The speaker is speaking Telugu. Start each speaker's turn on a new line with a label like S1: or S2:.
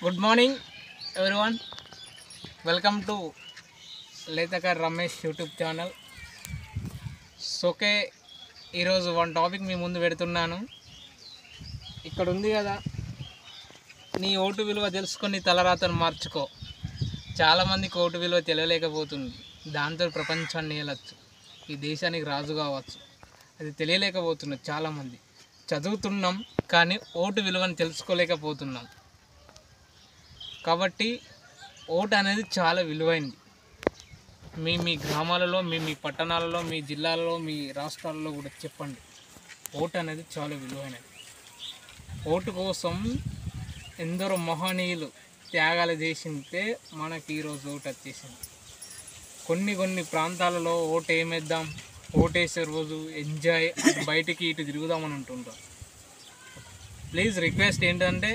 S1: Good morning everyone, welcome to Lethakar Ramesh YouTube channel. So okay ఈరోజు వన్ టాపిక్ మీ ముందు పెడుతున్నాను. ఇక్కడ ఉంది కదా, నీ ఓటు విలువ తెలుసుకొని తలరాతను మార్చుకో. చాలామందికి ఓటు విలువ తెలియలేకపోతుంది. దాంతో ప్రపంచాన్ని ఏలచ్చు, ఈ దేశానికి రాజు కావచ్చు. అది తెలియలేకపోతున్నది. చాలామంది చదువుతున్నాం కానీ ఓటు విలువను తెలుసుకోలేకపోతున్నాం. కాబట్టి ఓటు అనేది చాలా విలువైంది. మీ గ్రామాలలో, మీ పట్టణాలలో, మీ జిల్లాలలో, మీ రాష్ట్రాలలో కూడా చెప్పండి, ఓటు అనేది చాలా విలువైనది. ఓటు కోసం ఎందరో మహనీయులు త్యాగాలు చేసింటే మనకి ఈరోజు ఓటు వచ్చేసింది. కొన్ని ప్రాంతాలలో ఓటు ఏమేద్దాం, ఓటేసే రోజు ఎంజాయ్, బయటికి ఇటు తిరుగుదామని అంటుంటాం. ప్లీజ్ రిక్వెస్ట్ ఏంటంటే